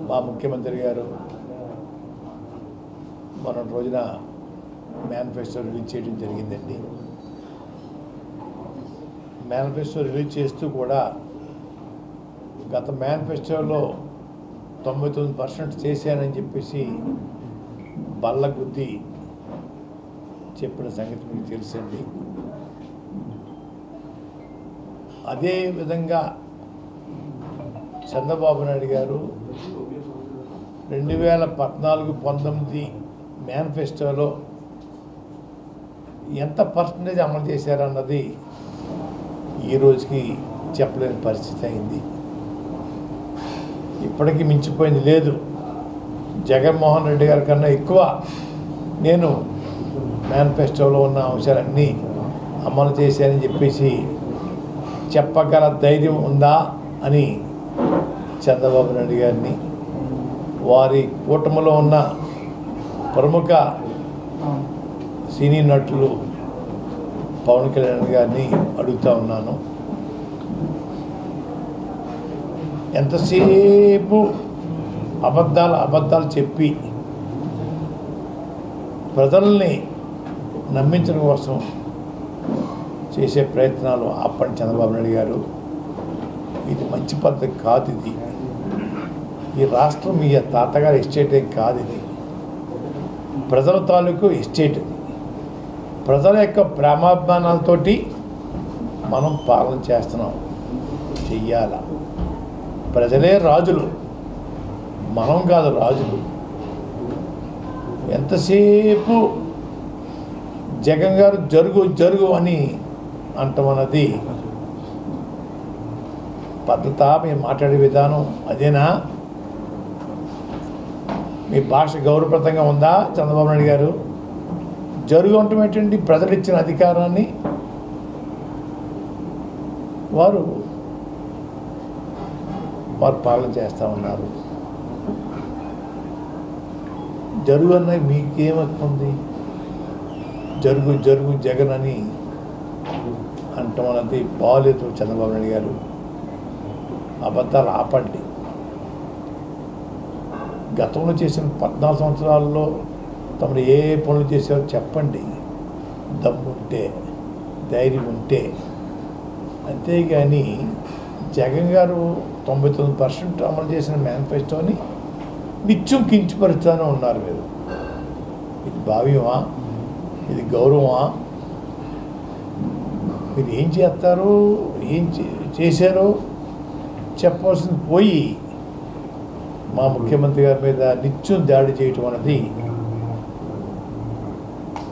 మా ముఖ్యమంత్రి గారు మొన్నటి రోజున మేనిఫెస్టో రిలీజ్ చేయడం జరిగిందండి. మేనిఫెస్టో రిలీజ్ చేస్తూ కూడా గత మేనిఫెస్టోలో 99% చేశానని చెప్పేసి బల్ల గుద్ది చెప్పిన సంగతి మీకు తెలుసండి. అదే విధంగా చంద్రబాబు నాయుడు గారు 2014-19 మేనిఫెస్టోలో ఎంత పర్సంటేజ్ అమలు చేశారన్నది ఈ రోజుకి చెప్పలేని పరిస్థితి అయింది. ఇప్పటికీ మించిపోయింది లేదు. జగన్మోహన్ రెడ్డి గారి కన్నా ఎక్కువ నేను మేనిఫెస్టోలో ఉన్న అంశాలన్నీ అమలు చేశానని చెప్పేసి చెప్పగల ధైర్యం ఉందా అని చంద్రబాబు నాయుడు గారిని, వారి కూటమిలో ఉన్న ప్రముఖ సినీ నటులు పవన్ కళ్యాణ్ గారిని అడుగుతూ ఉన్నాను. ఎంతసేపు అబద్ధాలు చెప్పి ప్రజల్ని నమ్మించడం కోసం చేసే ప్రయత్నాలు ఆపండి చంద్రబాబు నాయుడు గారు. ఇది మంచి పద్ధతి కాదు. ఇది ఈ రాష్ట్రం మీ తాతగారి ఎస్టేట్ ఏం కాదు. ఇది ప్రజల తాలూకు ఎస్టేట్. ఇది ప్రజల యొక్క ప్రేమాభిమానాలతోటి మనం పాలన చేస్తున్నాం. చెయ్యాల. ప్రజలే రాజులు, మనం కాదు రాజులు. ఎంతసేపు జగన్ గారు జరుగు అని అంటమన్నది పద్ధత? మేము మాట్లాడే విధానం అదేనా? మీ భాష గౌరవప్రదంగా ఉందా చంద్రబాబు నాయుడు గారు? జరుగు అంటాం ఏంటండి? ప్రజలు ఇచ్చిన అధికారాన్ని వారు పాలన చేస్తూ ఉన్నారు. జరుగు అన్నది మీకేమవుతుంది? జరుగు జగన్ అని అంటాం అన్నది బాగాలేదు చంద్రబాబు నాయుడు గారు. అబద్ధాలు ఆపండి. గతంలో చేసిన 14 సంవత్సరాల్లో తమరు ఏ పనులు చేశారో చెప్పండి. దమ్ముంటే, ధైర్యం ఉంటే. అంతేగాని జగన్ గారు 99% అమలు చేసిన మేనిఫెస్టోని నిత్యం కించపరుస్తూనే ఉన్నారు మీరు. ఇది భావ్యమా? ఇది గౌరవమా? మీరు ఏం చేస్తారో, ఏం చేశారో చెప్పవలసింది పోయి మా ముఖ్యమంత్రి గారి మీద నిత్యం దాడి చేయటం అనేది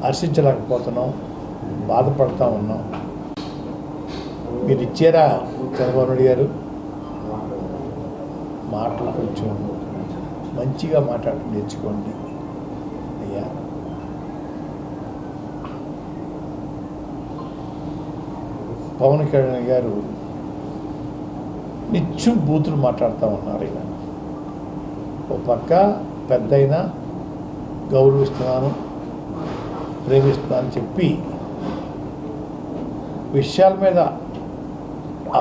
హర్షించలేకపోతున్నాం, బాధపడతా ఉన్నాం. మీరు ఇచ్చారా చంద్రబాబు నాయుడు గారు? మాటలు కొంచెం మంచిగా మాట్లాడి నేర్చుకోండి అయ్యా. పవన్ కళ్యాణ్ గారు నిత్యం బూతులు మాట్లాడుతూ ఉన్నారు. ఇలా ఓ పక్క పెద్దయినా గౌరవిస్తున్నాను, ప్రేమిస్తున్నాను చెప్పి విషయాల మీద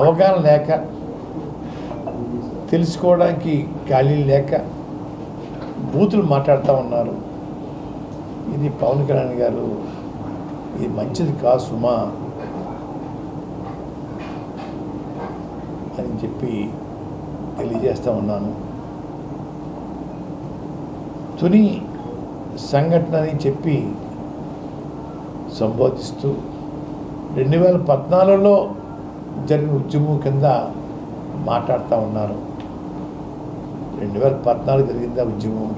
అవగాహన లేక, తెలుసుకోవడానికి ఖాళీ లేక బూతులు మాట్లాడుతూ ఉన్నారు. ఇది పవన్ కళ్యాణ్ గారు, ఇది మంచిది కాదు సుమా అని చెప్పి తెలియజేస్తూ ఉన్నాను. తుని సంఘటన అని చెప్పి సంబోధిస్తూ 2014లో జరిగిన ఉద్యమం కింద మాట్లాడుతూ ఉన్నారు. 2014 జరిగిందా ఉద్యమం?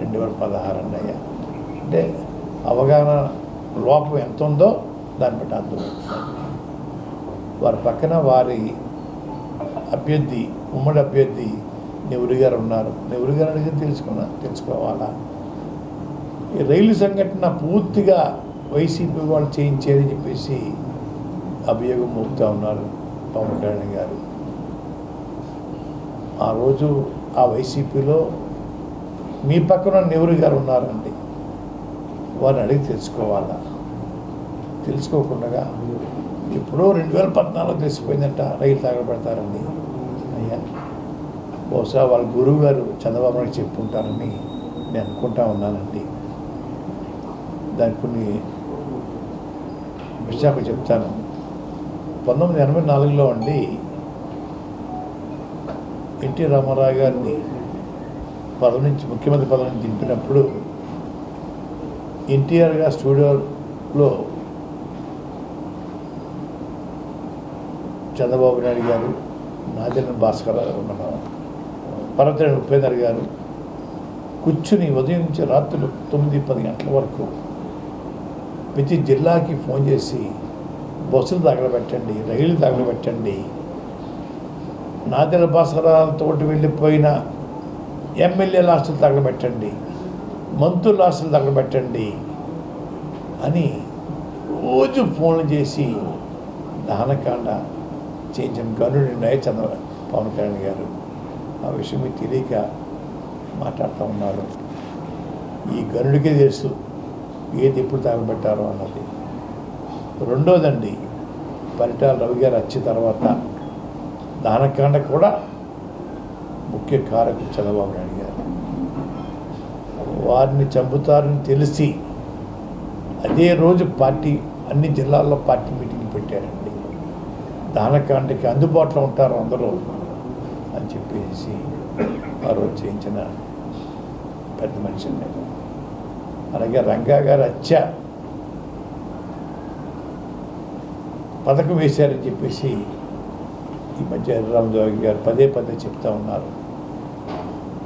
2016 అన్నయ్య. అంటే అవగాహన లోపం ఎంత ఉందో దాన్ని బట్టి అర్థం. వారి పక్కన వారి అభ్యర్థి, ఉమ్మడి అభ్యర్థి నెహ్రూ గారు ఉన్నారు. నెహ్రూ గారు అడిగి తెలుసుకోవాలా? ఈ రైలు సంఘటన పూర్తిగా వైసీపీ వాళ్ళు చేయించారని చెప్పేసి అభియోగం మోపుతూ ఉన్నారు పవన్ కళ్యాణ్ గారు. ఆ రోజు ఆ వైసీపీలో మీ పక్కన నెహ్రూ గారు ఉన్నారండి. వారిని అడిగి తెలుసుకోవాలా? తెలుసుకోకుండా ఎప్పుడో 2014 తెలిసిపోయిందంట రైలు తగలబెడతారండి. అయ్యా బహుశా వాళ్ళ గురువు గారు చంద్రబాబు నాయుడు చెప్పుకుంటారని నేను అనుకుంటా ఉన్నానండి. దానికి కొన్ని విషయాలు చెప్తాను. 1984లో అండి ఎన్టీ రామారావు గారిని ముఖ్యమంత్రి పదవి నుంచి దింపినప్పుడు ఎన్టీఆర్ గారు స్టూడియోలో చంద్రబాబు నాయుడు గారు, నాదెళ్ల భాస్కర్ గారు, మన పర్వతరేణి ఉపేందర్ గారు కూర్చుని ఉదయం నుంచి రాత్రులు 9-10 గంటల వరకు ప్రతి జిల్లాకి ఫోన్ చేసి బస్సులు తగలబెట్టండి, రైళ్లు తగలబెట్టండి, నాదెళ్ల భాస్కర్తో వెళ్ళిపోయిన ఎమ్మెల్యేల ఆస్తులు తగలబెట్టండి, మంత్రుల ఆస్తులు తగలబెట్టండి అని రోజు ఫోన్లు చేసి దహనకాండ చేయించిన గనుడు పవన్ కళ్యాణ్ గారు. ఆ విషయం మీకు తెలియక మాట్లాడుతూ ఉన్నారు. ఈ గనుడికే తెలుసు ఏది ఎప్పుడు తగలబెట్టారో అన్నది. రెండోదండి, పరిటాల రవి గారు వచ్చిన తర్వాత దహనకాండ కూడా ముఖ్య కారకుడు చంద్రబాబు నాయుడు గారు. వారిని చంపుతారని తెలిసి అదే రోజు అన్ని జిల్లాల్లో పార్టీ మీటింగ్ పెట్టారండి. దహనకాండకి అందుబాటులో ఉంటారు అందరూ అని చెప్పేసి ఆ రోజు చేయించిన పెద్ద మనిషి నేను. అలాగే రంగా గారు పథకం వేశారని చెప్పేసి ఈ మధ్య రామజోగి గారు పదే చెప్తా ఉన్నారు.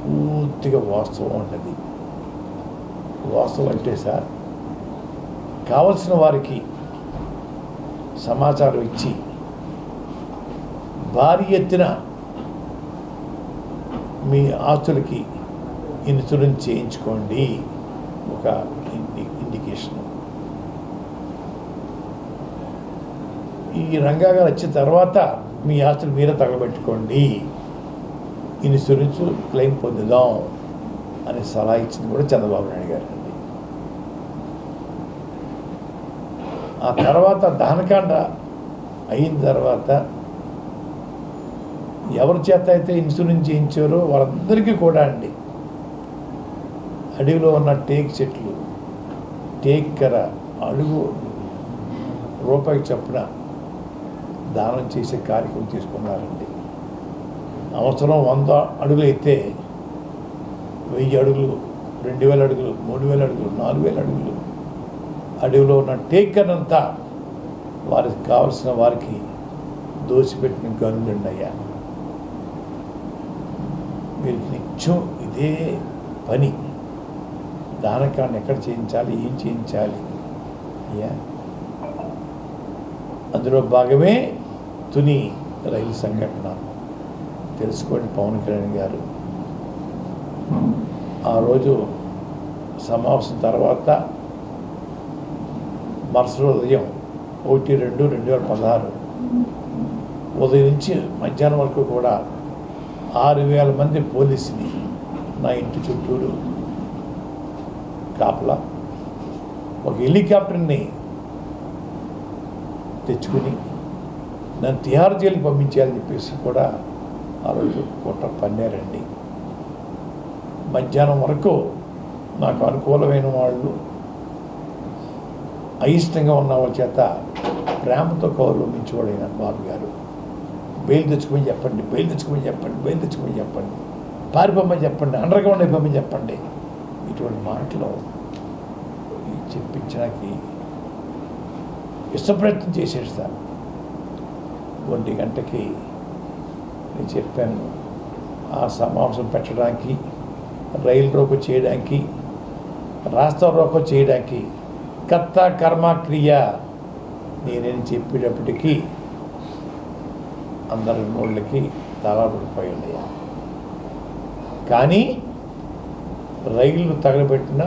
పూర్తిగా వాస్తవం ఉన్నది. వాస్తవం అంటే సార్, కావలసిన వారికి సమాచారం ఇచ్చి భారీ ఎత్తున మీ ఆస్తులకి ఇన్సూరెన్స్ చేయించుకోండి ఒక ఇండికేషన్. ఈ రంగా గారు వచ్చిన తర్వాత మీ ఆస్తులు మీరే తగలబెట్టుకోండి, ఇన్సూరెన్స్ క్లెయిమ్ పొందుదాం అని సలహా ఇచ్చింది కూడా చంద్రబాబు నాయుడు గారు అండి. ఆ తర్వాత దహనకాండ అయిన తర్వాత ఎవరి చేత అయితే ఇన్సూరెన్స్ చేయించారో వాళ్ళందరికీ కూడా అండి అడవిలో ఉన్న టేక్ చెట్లు, టేక్ కర అడుగు రూపాయికి చొప్పున దానం చేసే కార్యక్రమం తీసుకున్నారండి. అవసరం 100 అడుగులు అయితే 1000 అడుగులు, 2000 అడుగులు, 3000 అడుగులు, 4000 అడుగులు అడవిలో ఉన్న టేకనంతా వారికి కావలసిన వారికి దోసిపెట్టిన గనులండి అయ్యా. వీరికి నిత్యం ఇదే పని. దానకాన్ని ఎక్కడ చేయించాలి, ఏం చేయించాలి అయ్యా. అందులో భాగమే తుని రైలు సంఘటన. తెలుసుకోండి పవన్ కళ్యాణ్ గారు. ఆ రోజు సమావేశం తర్వాత మరుసటి ఉదయం 1-2-2016 ఉదయం నుంచి మధ్యాహ్నం వరకు కూడా 6000 మంది పోలీసుని నా ఇంటి చుట్టూరు కాపలా, ఒక హెలికాప్టర్ని తెచ్చుకుని నన్ను తిహార్ జైలుకి పంపించాలని చెప్పేసి కూడా ఆ రోజు కుట్ర పన్నారండి. మధ్యాహ్నం వరకు నాకు అనుకూలమైన వాళ్ళు, అయిష్టంగా ఉన్న వాళ్ళ చేత ప్రేమతో గౌరవించుకోవడైన బాబు గారు, బెయిల్ తెచ్చుకోమని చెప్పండి, బెయిల్ తెచ్చుకోమని చెప్పండి, బెయిల్ తెచ్చుకోమని చెప్పండి, పారిపోమని చెప్పండి, అండర్ గ్రౌండ్ అయిపోమని చెప్పండి, ఇటువంటి మాటలు చెప్పించడానికి ఇష్టప్రయత్నం చేసేది సార్. 1 గంటకి నేను చెప్పాను, ఆ సమావేశం పెట్టడానికి, రైలు రోకో చేయడానికి, రాస్తా రోకో చేయడానికి కర్త కర్మ క్రియ నేనేం చెప్పేటప్పటికీ అందరి నోళ్ళకి తగలబడిపోయింది. కానీ రైలు తగలబెట్టిన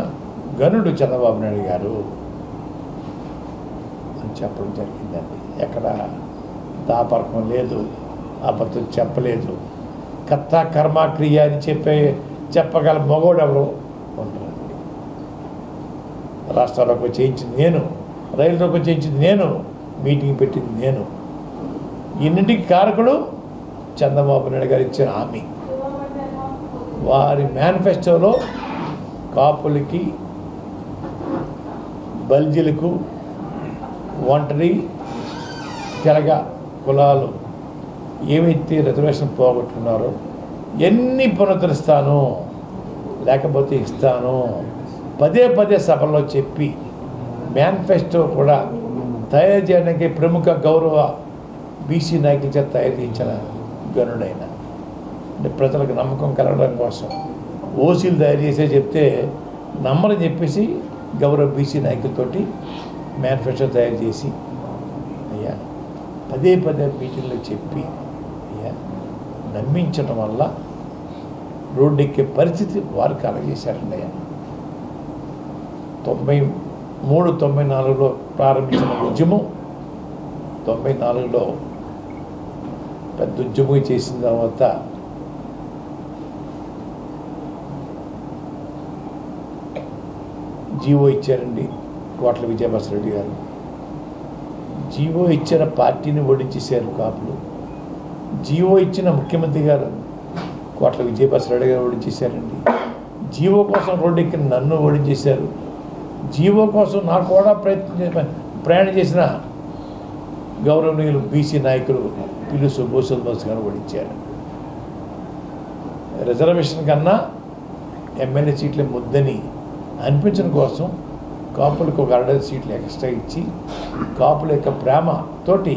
గనుడు చంద్రబాబు నాయుడు గారు అని చెప్పడం జరిగిందండి. ఎక్కడ దాపరకం లేదు, అబద్ధం చెప్పలేదు. కర్త కర్మ క్రియ అని చెప్పగల మగోడు ఎవరు ఉంటారండి. రాష్ట్రాలకు చేయించింది నేను, రైలులోకి చేయించింది నేను, మీటింగ్ పెట్టింది నేను. ఇన్నింటికి కారకుడు చంద్రబాబు నాయుడు గారు ఇచ్చిన హామీ. వారి మేనిఫెస్టోలో కాపులకి, బల్జీలకు, ఒంటరి తెలగ కులాలు ఏమైతే రిజర్వేషన్ పోగొట్టుకున్నారో ఎన్ని పునరుద్ధరిస్తాను, లేకపోతే ఇస్తాను పదే పదే సభలో చెప్పి మేనిఫెస్టో కూడా తయారు చేయడానికి ప్రముఖ గౌరవ బీసీ నాయకుల చేత తయారు చేయించిన గనుడైన, అంటే ప్రజలకు నమ్మకం కలగడం కోసం ఓసీలు తయారు చేసే చెప్తే నమ్మని చెప్పేసి గౌరవ బీసీ నాయకులతోటి మేనిఫెస్టో తయారు చేసి అయ్యా పదే పదే మీటింగ్లో చెప్పి అయ్యా నమ్మించడం వల్ల రోడ్డెక్కే పరిస్థితి వారు కలగజేశారండి. అయ్యా 93-94లో ప్రారంభించిన ఉద్యమం 94లో పెద్ద ఉద్యమం చేసిన తర్వాత జీవో ఇచ్చారండి కోట్ల విజయభాస్కర్ గారు. జీవో ఇచ్చిన పార్టీని ఓడించేశారు కాపులు. జీవో ఇచ్చిన ముఖ్యమంత్రి గారు కోట్ల విజయభాస్కర్ గారు ఓడించేశారండి. జీవో కోసం రోడ్డెక్కిన నన్ను ఓడించేశారు. జీవో కోసం నాకు కూడా ప్రయాణం చేసిన గౌరవనీయులు బీసీ నాయకులు పిల్లి సుభాష్ గారు ఓడించారు. రిజర్వేషన్ కన్నా ఎమ్మెల్యే సీట్లే ముద్దని అనిపించడం కోసం కాపులకు ఒక 60 సీట్లు ఎక్స్ట్రా ఇచ్చి కాపుల యొక్క ప్రేమతోటి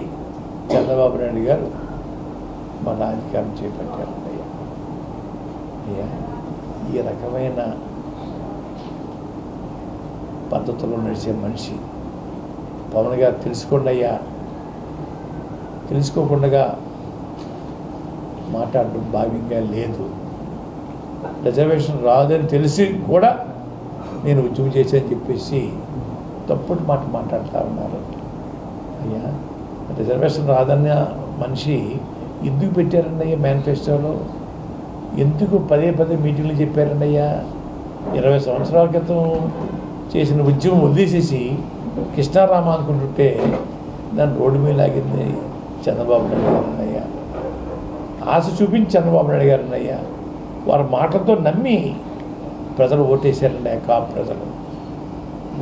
చంద్రబాబు నాయుడు గారు మన అధికారం చేపట్టారు. అయ్యా ఈ రకమైన పద్ధతుల్లో నడిచే మనిషి పవన్ గారు తెలుసుకోండి అయ్యా, తెలుసుకోకుండా మాట్లాడడం భావ్యంగా లేదు. రిజర్వేషన్ రాదని తెలిసి కూడా నేను ఉద్యమం చేశానని చెప్పేసి తప్పుడు మాట మాట్లాడుతూ ఉన్నారు. అయ్యా రిజర్వేషన్ రాదన్న మనిషి ఎందుకు పెట్టారండి అయ్యా మేనిఫెస్టోలో? ఎందుకు పదే పదే మీటింగ్లు చెప్పారండి అయ్యా? 20 సంవత్సరాల క్రితం చేసిన ఉద్యమం వదిలేసేసి కృష్ణారామ అనుకుంటుంటే దాన్ని రోడ్డు మీద లాగింది చంద్రబాబు నాయుడు గారు అయ్యా. ఆశ చూపించి చంద్రబాబు నాయుడు గారు అయ్యా వారి మాటలతో నమ్మి ప్రజలు ఓటేశారండి. కాపు ప్రజలు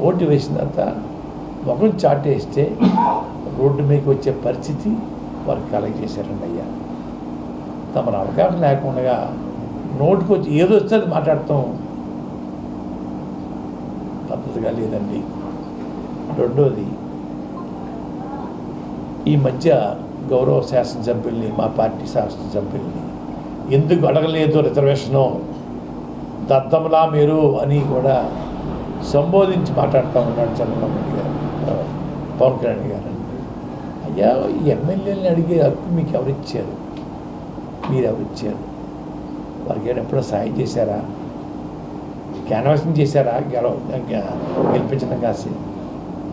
ఓటు వేసిన తర్వాత ముఖం చాటేస్తే రోడ్డు మీదకి వచ్చే పరిస్థితి వారు కలగజేశారండి అయ్యా. తమను అవగాహన లేకుండా నోటికి వచ్చి ఏదో వస్తే అది మాట్లాడతాం పద్ధతిగా లేదండి. రెండోది, ఈ మధ్య గౌరవ శాసనసభ్యుల్ని, మా పార్టీ శాసనసభ్యుల్ని ఎందుకు అడగలేదు రిజర్వేషను, దత్తములా మీరు అని కూడా సంబోధించి మాట్లాడుతూ ఉన్నాడు చంద్రబాబు నాయుడు గారు, పవన్ కళ్యాణ్ గారు. అయ్యా ఈ ఎమ్మెల్యేలని అడిగే హక్కు మీకు ఎవరిచ్చారు? మీరు ఎవరిచ్చారు? వారికి ఎప్పుడో సాయం చేశారా? క్యాన్వాసింగ్ చేశారా? గెలిపించడం కాసి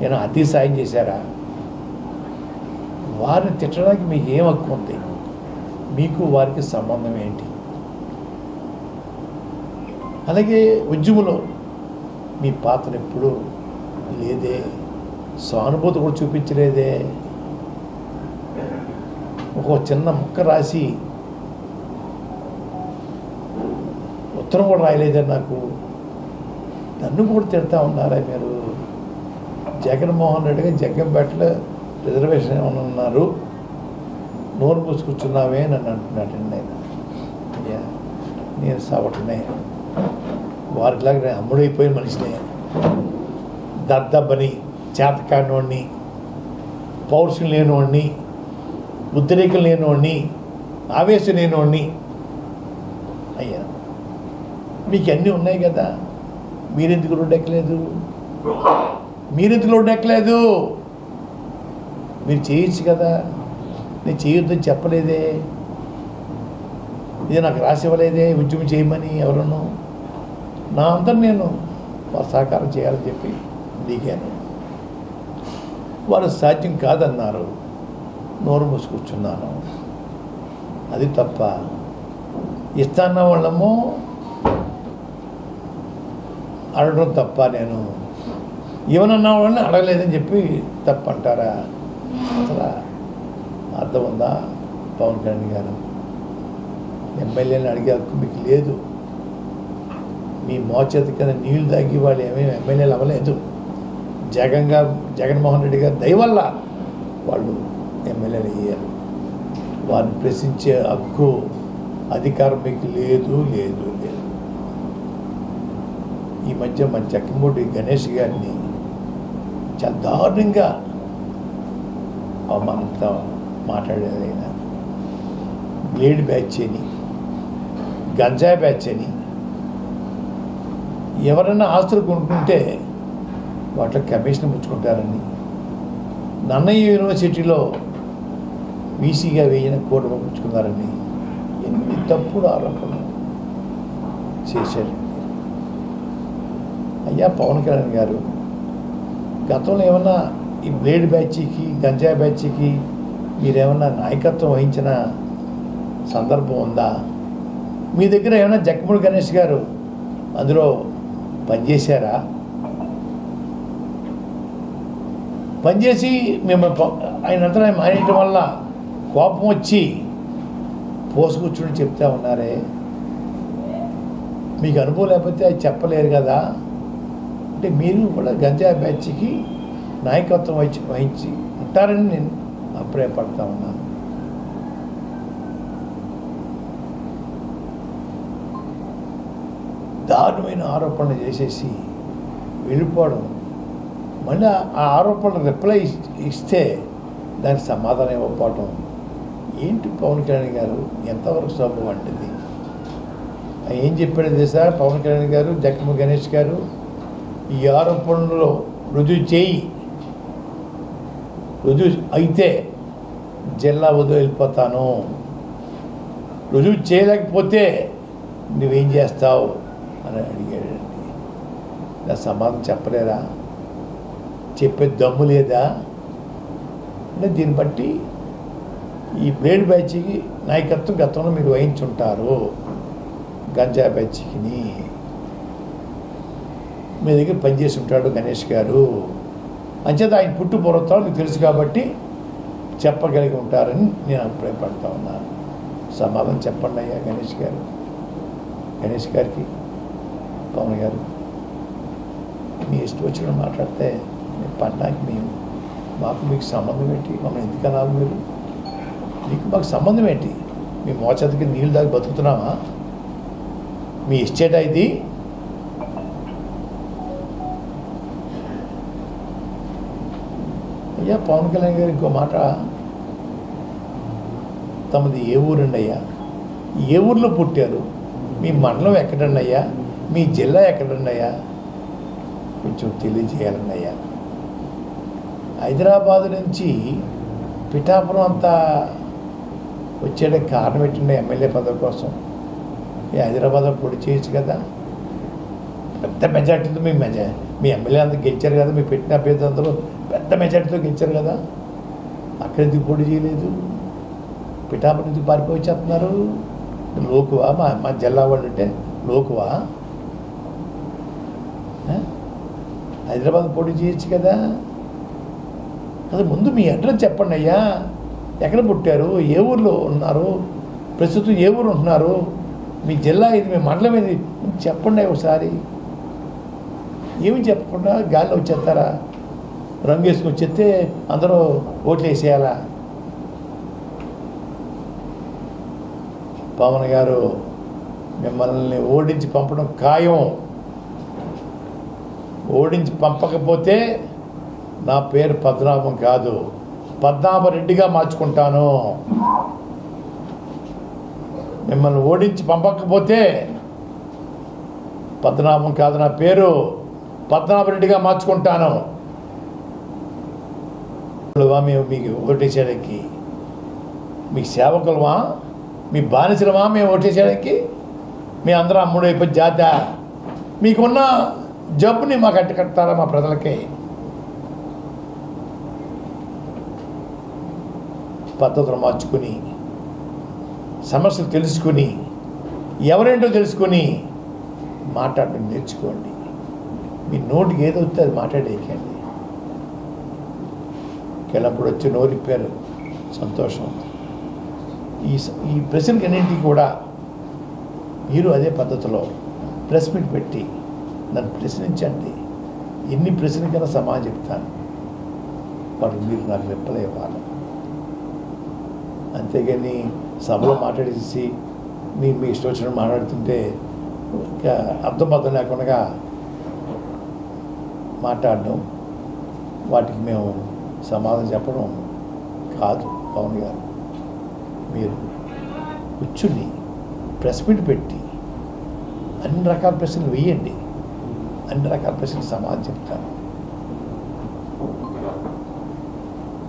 నేను అతి సాయం చేశారా? వారిని తిట్టడానికి మీకు ఏం హక్కు ఉంది? మీకు వారికి సంబంధం ఏంటి? అలాగే ఉద్యమంలో మీ పాత్ర ఎప్పుడు లేదే, సానుభూతి కూడా చూపించలేదే. ఒక చిన్న ముక్క రాసి ఉత్తరం కూడా రాయలేదే నాకు. నన్ను కూడా తిడతా ఉన్నారా మీరు? జగన్మోహన్ రెడ్డి గారు జగ్గంపేటలో రిజర్వేషన్ ఏమన్నా ఉన్నారు, నోరు పూసుకొచ్చున్నావే నన్ను అంటున్నాడండి ఆయన. అయ్యా నేను సవటనే, వారిలాగా నేను అమ్ముడైపోయిన మనిషినే, దద్దబ్బని, చేతకాడినోడిని, పౌరుషం లేనివాడిని, ఉద్రేకం లేనివాడిని, ఆవేశం లేనివాడిని. అయ్యా మీకు అన్నీ ఉన్నాయి కదా, మీరెందుకు రోడ్డు ఎక్కలేదు? మీరెందుకు రోడ్డు ఎక్కలేదు? మీరు చేయొచ్చు కదా, నేను చేయొద్దని చెప్పలేదే, ఇది నాకు రాసివ్వలేదే ఉద్యమం చేయమని ఎవరన్నా. నా అంతా నేను వారు సహకారం చేయాలని చెప్పి దిగాను. వారు సాధ్యం కాదన్నారు, నోరు మూసుకూర్చున్నాను. అది తప్ప ఇస్తాన్న వాళ్ళము అడగడం తప్ప, నేను ఏమన్నా వాళ్ళని అడగలేదని చెప్పి తప్పంటారా? అసలు అర్థం ఉందా? పవన్ కళ్యాణ్ గారు ఎమ్మెల్యేని అడిగే హక్కు మీకు లేదు. మీ మోచేత కింద నీళ్లు తాగి వాళ్ళు ఏమేమి ఎమ్మెల్యేలు అవ్వలేదు. జగన్మోహన్ రెడ్డి గారు దయ వల్ల వాళ్ళు ఎమ్మెల్యేలు అయ్యారు. వారిని ప్రశ్నించే హక్కు అధికారం మీకు లేదు లేదు లేదు. ఈ మధ్య మన చక్రమూడి గణేష్ గారిని చాలా దారుణంగా అవమానంతో మాట్లాడేది. ఆయన బ్లేడ్ బ్యాచ్ అని, గంజాయి బ్యాచ్ అని, ఎవరైనా ఆస్తులు కొనుక్కుంటే వాటిలో కమిషన్ పుచ్చుకుంటారని, నన్నయ్య యూనివర్సిటీలో వీసీగా వేయిన కోట పుచ్చుకున్నారని ఎన్ని తప్పుడు ఆరోపణలు చేశారు. అయ్యా పవన్ కళ్యాణ్ గారు, గతంలో ఏమన్నా ఈ బ్లేడ్ బ్యాచ్కి, గంజాయి బ్యాచ్కి మీరేమన్నా నాయకత్వం వహించిన సందర్భం ఉందా? మీ దగ్గర ఏమైనా జక్కమూడి గణేష్ గారు అందులో పనిచేశారా? పనిచేసి మేము ఆయనంతా మానేయటం వల్ల కోపం వచ్చి పోసుకూర్చుని చెప్తా ఉన్నారే. మీకు అనుభవం లేకపోతే అది చెప్పలేరు కదా. అంటే మీరు కూడా గంజాయి బ్యాచ్కి నాయకత్వం వహించి ఉంటారని నేను అభిప్రాయపడతా ఉన్నాను. దారుణమైన ఆరోపణలు చేసేసి వెళ్ళిపోవడం, మళ్ళీ ఆ ఆరోపణలు రిప్లై ఇస్తే దానికి సమాధానం ఇవ్వకపోవటం ఏంటి పవన్ కళ్యాణ్ గారు? ఎంతవరకు శోభం అంటుంది? ఏం చెప్పాడు తెలుసా పవన్ కళ్యాణ్ గారు, జక్కమూడి గణేష్ గారు? ఈ ఆరోపణలో రుజువు అయితే జిల్లా వదిలి వెళ్ళిపోతాను, రుజువు చేయలేకపోతే నువ్వేం చేస్తావు అని అడిగాడండి. నా సమాధానం చెప్పలేరా? చెప్పే దమ్ము లేదా? అంటే దీన్ని బట్టి ఈ బ్లేడ్ బ్యాచ్కి నాయకత్వం గతంలో మీరు వహించుంటారు. గంజా బ్యాచ్కి మీ దగ్గర పనిచేసి ఉంటాడు గణేష్ గారు. అంచేత ఆయన పుట్టు పూర్వత్వాలు మీకు తెలుసు కాబట్టి చెప్పగలిగి ఉంటారని నేను అభిప్రాయపడతా ఉన్నాను. సమాధానం చెప్పండి అయ్యా గణేష్ గారికి, పవన్ గారు. మీ ఇష్టం వచ్చిన మాట్లాడితే మేము పడ్డానికి మీకు సంబంధం ఏంటి? మమ్మల్ని ఎందుకు అనాలి? మీకు మాకు సంబంధం ఏంటి? మీ మోచేతకి నీళ్ళు దాకా బతుకుతున్నామా? మీ ఇష్టేటా ఇది? అయ్యా పవన్ కళ్యాణ్ గారు ఇంకో మాట, తమది ఏ ఊరండి అయ్యా? ఏ ఊర్లో పుట్టారు? మీ మండలం ఎక్కడండి అయ్యా? మీ జిల్లా ఎక్కడండి అయ్యా? కొంచెం తెలియజేయాలండి అయ్యా. హైదరాబాదు నుంచి పిఠాపురం అంతా వచ్చేయడానికి కారణం ఏంటండి? ఎమ్మెల్యే పదవి కోసం. ఈ హైదరాబాద్లో పొడి చేయొచ్చు కదా. పెద్ద మెజార్టీతో మీ ఎమ్మెల్యే అంతా గెలిచారు కదా, మీ పెట్టిన అభ్యర్థి అందరూ పెద్ద మెజార్టీతో గెలిచారు కదా. అక్కడ ఎందుకు పొడి చేయలేదు? పిఠాపురం ఎందుకు పారిపోయి వచ్చేస్తున్నారు? లోకువా? మా జిల్లా వాళ్ళు అంటే లోకువా? హైదరాబాద్ పొడి చేయొచ్చు కదా. అది ముందు మీ అడ్రస్ చెప్పండి అయ్యా. ఎక్కడ పుట్టారు? ఏ ఊర్లో ఉన్నారు? ప్రస్తుతం ఏ ఊరు ఉంటున్నారు? మీ జిల్లా ఇది, మీ మండలం ఇది చెప్పండి ఒకసారి. ఏమి చెప్పకుండా గాల్లో వచ్చేస్తారా? రంగు వేసుకొని వచ్చేస్తే అందరూ ఓట్లు వేసేయాలా? పవన్ గారు మిమ్మల్ని ఓడించి పంపడం ఖాయం. ఓడించి పంపకపోతే నా పేరు పద్మనాభం కాదు, పద్మనాభరెడ్డిగా మార్చుకుంటాను. మిమ్మల్ని ఓడించి పంపకపోతే పద్మనాభం కాదు, నా పేరు పద్మనాభరెడ్డిగా మార్చుకుంటాను. మేము మీకు ఓటేసేయడానికి మీకు సేవకులమా? మీ బానిసలమా మేము ఓటేసేయడానికి? మీ అందరూ అమ్ముడు అయిపోయి జాత మీకున్న జబ్బుని మాకు కట్టుతారా? మా ప్రజలకి పద్ధతులు మార్చుకుని, సమస్యలు తెలుసుకుని, ఎవరేంటో తెలుసుకొని మాట్లాడడం నేర్చుకోండి. మీ నోటికి ఏదో వస్తే అది మాట్లాడేయకండి. కెళ్ళప్పుడు వచ్చి నోరిప్పారు, సంతోషం. ఈ ప్రశ్నలకి అన్నింటికి కూడా మీరు అదే పద్ధతిలో ప్రెస్ మీట్ పెట్టి నన్ను ప్రశ్నించండి, ఎన్ని ప్రశ్నలకైనా సమాధానం చెప్తాను, వాటికి మీరు నాకు రిప్లై ఇవ్వాలి. అంతేగాని సభలో మాట్లాడేసి మీ ఇష్టం వచ్చినట్టు మాట్లాడుతుంటే ఇంకా అర్థం లేకుండా మాట్లాడడం, వాటికి మేము సమాధానం చెప్పడం కాదు. పవన్ గారు, మీరు కూర్చుని ప్రెస్ మీట్ పెట్టి అన్ని రకాల ప్రశ్నలు వేయండి, అన్ని రకాల ప్రశ్నలు సమాధానం చెప్తాను.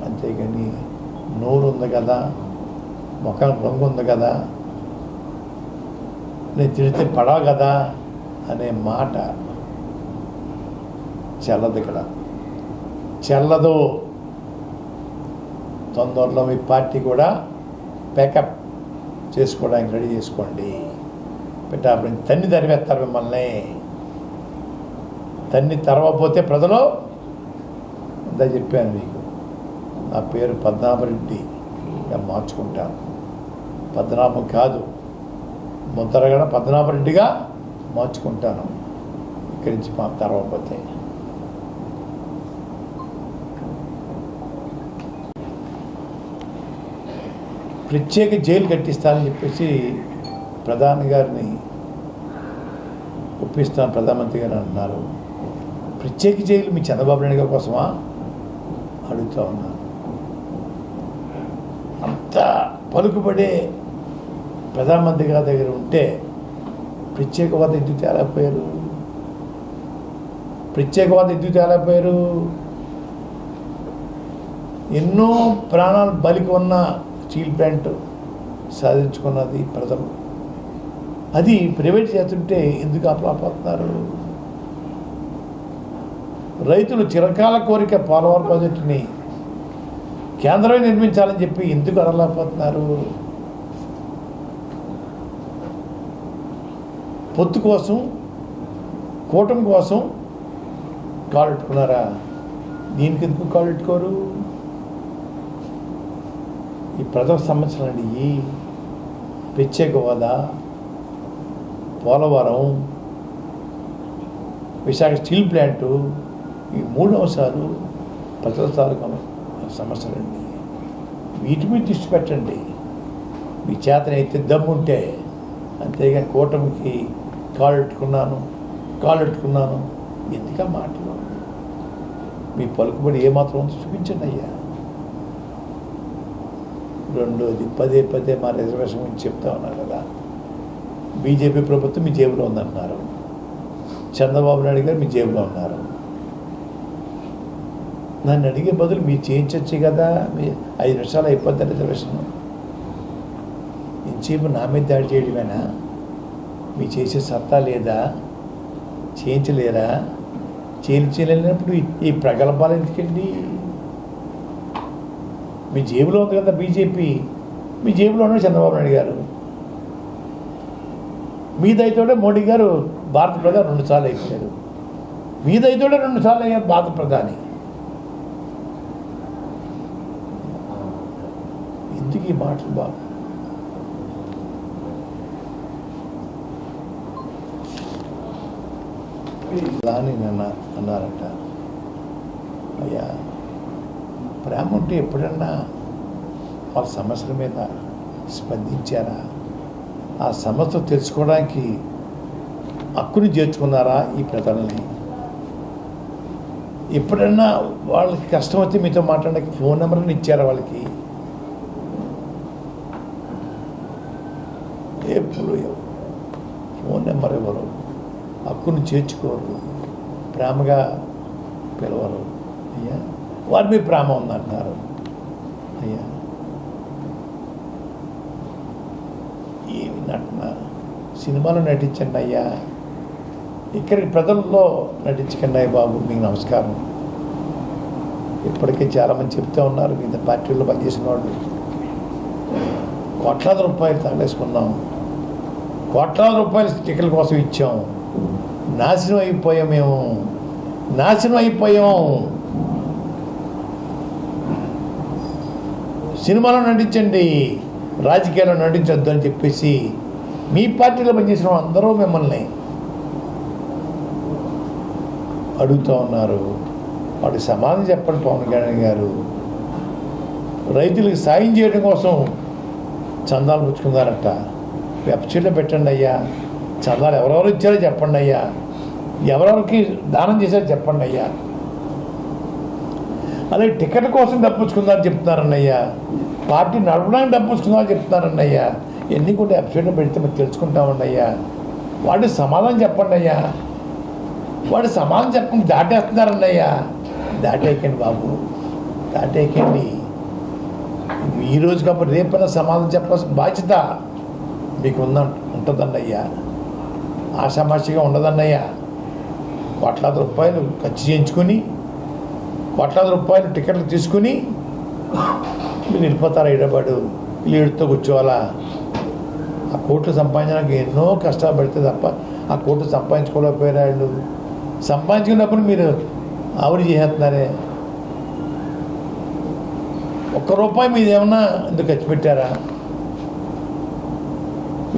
అంతేగాని నోరు ఉంది కదా, ముఖం రంగు ఉంది కదా, నేను తిడితే పడవ కదా అనే మాట చెల్లదు. ఇక్కడ చెల్లదు. తొందరలో మీ పార్టీ కూడా ప్యాకప్ చేసుకోవడానికి రెడీ చేసుకోండి. పెట్టాపడి తన్ని తరివేస్తారు మిమ్మల్ని. తన్ని తరవపోతే ప్రజలు అంతా చెప్పాను మీకు. నా పేరు పద్మనాభరెడ్డిగా మార్చుకుంటాను. పద్మనాభం కాదు, ముద్రగడ పద్మనాభరెడ్డిగా మార్చుకుంటాను ఇక్కడి నుంచి మా తరవపోతే. ప్రత్యేక జైలు కట్టిస్తానని చెప్పేసి ప్రధాని గారిని ఒప్పిస్తాను, ప్రధానమంత్రి గారు అంటున్నారు. ప్రత్యేక జైలు మీ చంద్రబాబు నాయుడు గారి కోసమా అడుగుతూ ఉన్నాను. అంత పలుకుబడే ప్రధానమంత్రి గారి దగ్గర ఉంటే ప్రత్యేక హోదా ఎందుకు తేలేకపోయారు? ప్రత్యేక హోదా ఎందుకు తేలేకపోయారు? ఎన్నో ప్రాణాలు బలికి ఉన్న స్టీల్ ప్లాంట్ సాధించుకున్నది ప్రజలు. అది ప్రైవేట్ చేస్తుంటే ఎందుకు ఆపలేకపోతున్నారు? రైతులు చిరకాల కోరిక పోలవరం ప్రాజెక్టుని కేంద్రమే నిర్మించాలని చెప్పి ఎందుకు అనలేకపోతున్నారు? పొత్తు కోసం, కూటమి కోసం కాలు పెట్టుకున్నారా? దీనికి ఎందుకు కాలు పెట్టుకోరు? ఈ ప్రజల సమస్యలు అండి. ఈ ప్రత్యేక హోదా, పోలవరం, విశాఖ స్టీల్ ప్లాంటు, ఈ 3 అంశాలు ప్రజల తాలూకా సమస్యలండి. వీటి మీద దృష్టి పెట్టండి మీ చేతనైతే దమ్ముంటే. అంతేగాని కూటమికి కాలు పెట్టుకున్నాను ఎందుక మాటలు? మీ పలుకుబడి ఏమాత్రం ఉందో చూపించండి అయ్యా. రెండోది, పదే మా రిజర్వేషన్ గురించి చెప్తా ఉన్నారు కదా. బీజేపీ ప్రభుత్వం మీ జేబులో ఉందంటున్నారు, చంద్రబాబు నాయుడు గారు మీ జేబులో ఉన్నారు. నన్ను అడిగే బదులు మీరు చేయించవచ్చు కదా. మీ 5 నిమిషాలు అయిపోద్ది రిజర్వేషన్. ఇంచేపు నా మీద దాడి చేయడమేనా? మీ చేసే సత్తా లేదా? చేయించలేరా? చేయించలేనప్పుడు ఈ ప్రగల్భాలు ఎందుకండి? మీ జేబులో ఉంది కదా బీజేపీ, మీ జేబులో ఉన్నాడు చంద్రబాబు నాయుడు గారు. మీ దయతోనే మోడీ గారు భారత ప్రధాని 2 సార్లు అయిపోయారు. మీ దయతోనే 2 సార్లు అయ్యారు భారత ప్రధాని. ఎందుకు ఈ మాటలు బాబు? ఇలా అని అన్నారట. అయ్యా, ప్రేమ ఉంటే ఎప్పుడన్నా వాళ్ళ సమస్యల మీద స్పందించారా? ఆ సమస్య తెలుసుకోవడానికి హక్కుని చేర్చుకున్నారా ఈ ప్రజల్ని? ఎప్పుడన్నా వాళ్ళకి కష్టం వస్తే మీతో మాట్లాడడానికి ఫోన్ నెంబర్ని ఇచ్చారా వాళ్ళకి? ఎప్పుడు ఫోన్ నెంబర్ ఇవ్వరు, హక్కుని చేర్చుకోరు, ప్రేమగా పిలవరు. అయ్యా, వారి మీద ప్రేమ ఉందంటున్నారు. అయ్యా, ఏమి నటన? సినిమాలో నటించండి అయ్యా, ఇక్కడికి ప్రజల్లో నటించకండి అయ్య బాబు. మీకు నమస్కారం. ఇప్పటికే చాలామంది చెప్తూ ఉన్నారు, మీద పార్టీల్లో పనిచేసిన వాళ్ళు కోట్లాది రూపాయలు తగలేసుకున్నాం, కోట్లాది రూపాయలు టికెట్ల కోసం ఇచ్చాం, నాశనం అయిపోయాం, మేము నాశనం అయిపోయాం. సినిమాలో నటించండి, రాజకీయాల్లో నటించొద్దు అని చెప్పేసి మీ పార్టీలో పనిచేసిన అందరూ మిమ్మల్ని అడుగుతూ ఉన్నారు. వాడికి సమాధానం చెప్పండి పవన్ కళ్యాణ్ గారు. రైతులకు సాయం చేయడం కోసం చందాలు పుచ్చుకున్నారట. వెబ్సైట్లో పెట్టండి అయ్యా. చందాలు ఎవరెవరు ఇచ్చారో చెప్పండి అయ్యా. ఎవరెవరికి దానం చేశారో చెప్పండి అయ్యా. అలాగే టికెట్ కోసం డబ్బు పుచ్చుకుందారని చెప్తున్నారన్న అయ్యా. పార్టీ నడపడానికి డబ్బు పుచ్చుకుందామని చెప్తున్నారన్న అయ్యా. ఎన్ని కూడా వెబ్సైట్లో పెడితే మీరు తెలుసుకుంటామండి అయ్యా. వాడి సమాధానం చెప్పండి అయ్యా. వాడు సమాధానం చెప్పండి దాటేస్తున్నారన్న అయ్యా. దాటేయకండి బాబు, దాటేయకండి. ఈ రోజు కాబట్టి రేపైనా సమాధానం చెప్పాల్సిన బాధ్యత మీకు ఉంటుందండి అయ్యా. ఆషామాషిగా ఉండదన్నయ్యా. కోట్లాది రూపాయలు ఖర్చు చేయించుకొని కోట్లాది రూపాయలు టికెట్లు తీసుకుని మీరు వెళ్ళిపోతారు హైదరాబాదు. లీడ్తో కూర్చోవాలా? ఆ కోట్లు సంపాదించడానికి ఎన్నో కష్టాలు పడితే తప్ప ఆ కోట్లు సంపాదించుకోలేకపోయారు. సంపాదించుకున్నప్పుడు మీరు ఆవిడ చేస్తున్నారే. ₹1 మీద ఏమన్నా ఎందుకు ఖర్చు పెట్టారా?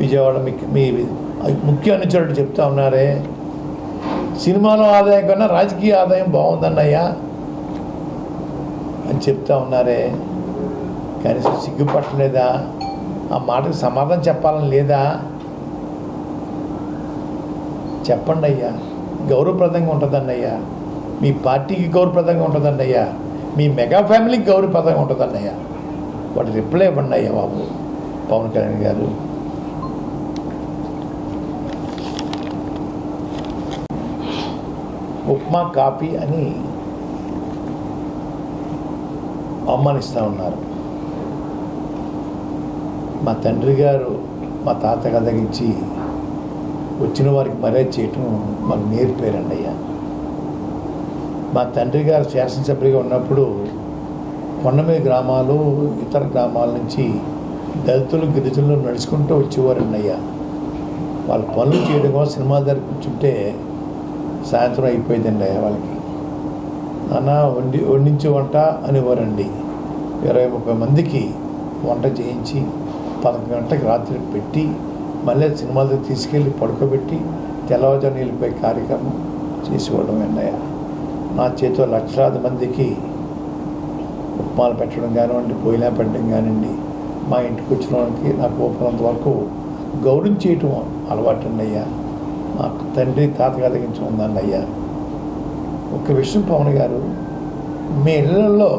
విజయవాడ మీ ముఖ్య అనుచరుడు చెప్తా ఉన్నారే, సినిమాలో ఆదాయం కన్నా రాజకీయ ఆదాయం బాగుందన్నయ్యా అని చెప్తా ఉన్నారే. కనీసం సిగ్గుపట్టలేదా? ఆ మాటకు సమాధానం చెప్పాలని లేదా? చెప్పండి అయ్యా. గౌరవప్రదంగా ఉంటుందన్నయ్యా. మీ పార్టీకి గౌరవప్రదంగా ఉంటుందన్నయ్యా. మీ మెగా ఫ్యామిలీకి గౌరవప్రదంగా ఉంటుందన్నయ్యా. వాటి రిప్లై ఇవ్వండి అయ్యా బాబు పవన్ కళ్యాణ్ గారు. ఉప్మా కాఫీ అని అవమానిస్తూ ఉన్నారు. మా తండ్రి గారు మా తాత కథగించి వచ్చిన వారికి మర్యాద చేయటం మాకు నేర్పారండి అయ్యా. మా తండ్రి గారు శాసనసభ్యుడిగా ఉన్నప్పుడు కొండమీద గ్రామాలు ఇతర గ్రామాల నుంచి దళితులు గిరిజనులు నడుచుకుంటూ వచ్చేవారండి అయ్యా. వాళ్ళ పనులు చేయడం కోసం సినిమా దగ్గర కూర్చుంటే సాయంత్రం అయిపోయిందండి అయ్యా. వాళ్ళకి నాన్న వండించే వంట అనేవారండి. 20-30 మందికి వంట చేయించి 11 గంటలకు రాత్రి పెట్టి మళ్ళీ సినిమాల దగ్గర తీసుకెళ్ళి పడుకోబెట్టి తెల్లవారుజామున వెళ్ళిపోయే కార్యక్రమం చేసేవాళ్ళం అన్నయ్య. నా చేతిలో లక్షలాది మందికి ఉప్మాలు పెట్టడం కానివ్వండి, భోజనం పెట్టడం కానివ్వండి, మా ఇంటికి వచ్చిన వాళ్ళకి నాకు ఓపినంత వరకు గౌరవం చేయటం అలవాటు అయ్యా. మా తండ్రి తాత కలిగించి ఉందండి అయ్యా. ఒక విషయం పవన్ గారు, మీ ఇళ్ళల్లో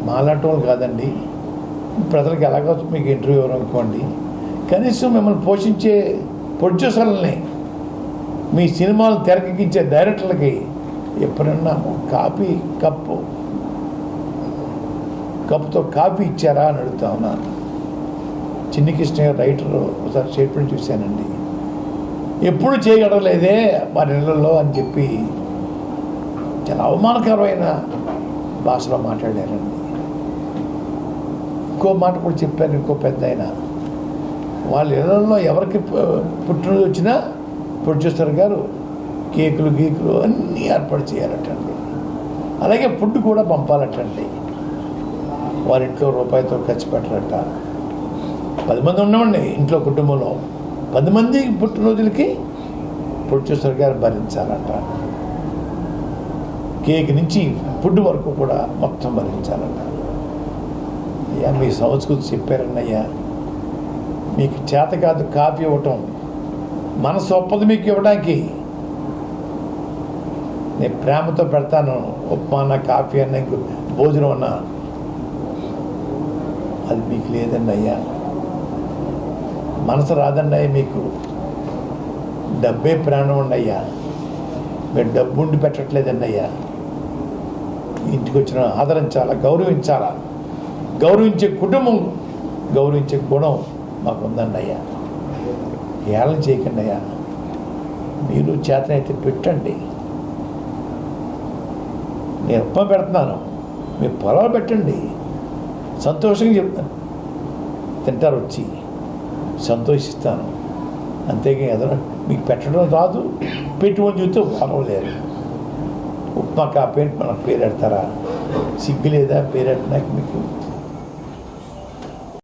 మాలాంటి వాళ్ళు కాదండి, ప్రజలకు ఎలాగో మీకు ఇంటర్వ్యూ ఇవ్వడం అనుకోండి, కనీసం మిమ్మల్ని పోషించే ప్రొడ్యూసర్లని, మీ సినిమాలు తెరకెక్కించే డైరెక్టర్లకి ఎప్పుడన్నా కాఫీ కప్పుతో కాఫీ ఇచ్చారా అని అడుగుతా ఉన్నాను. చిన్ని కృష్ణ గారు రైటర్ ఒకసారి స్టేట్మెంట్ చూశానండి. ఎప్పుడు చేయగలలేదే మా నెలల్లో అని చెప్పి చాలా అవమానకరమైన భాషలో మాట్లాడారండి. ఇంకో మాట కూడా చెప్పాను. ఇంకో పెద్ద ఆయన వాళ్ళ ఇళ్లలో ఎవరికి పుట్టినరోజు వచ్చినా ప్రొడ్యూసర్ గారు కేకులు అన్నీ ఏర్పాటు చేయాలటండి. అలాగే ఫుడ్ కూడా పంపాలటండి. వారింట్లో రూపాయితో ఖర్చు పెట్టరట. 10 మంది ఉన్నామండి ఇంట్లో, కుటుంబంలో 10 మంది పుట్టినరోజులకి ప్రొడ్యూసర్ గారు భరించాలంట. కేక్ నుంచి ఫుడ్ వరకు కూడా మొత్తం భరించాలంట. అయ్యా మీ సంస్కృతి చెప్పారన్నయ్యా. మీకు చేత కాదు కాఫీ ఇవ్వటం, మనసు ఒప్పదు మీకు ఇవ్వడానికి. నేను ప్రేమతో పెడతాను ఉప్మా అన్న, కాఫీ అన్న, భోజనం అన్నా. అది మీకు లేదండి అయ్యా. మనసు రాదండి అయ్యా మీకు. డబ్బే ప్రాణం అండి అయ్యా. మీరు డబ్బు ఉండి పెట్టట్లేదండి అయ్యా. ఇంటికి వచ్చిన ఆదరించాలా, గౌరవించాలా. గౌరవించే కుటుంబం, గౌరవించే గుణం మాకు ఉందండి అయ్యా. ఏళ్ళ చేయకండి అయ్యా. మీరు చేతనైతే పెట్టండి. నేను ఉప్మా పెడుతున్నాను, మీరు పొలాలు పెట్టండి. సంతోషంగా చెప్తాను, తింటారు వచ్చి, సంతోషిస్తాను. అంతేగా ఎదురు మీకు పెట్టడం రాదు, పెట్టుకొని చూస్తే పర్వాలేదు. ఉప్మా కాపీ మనకు పేరు పెడతారా? సిగ్గు లేదా పేరు పెట్టడానికి మీకు?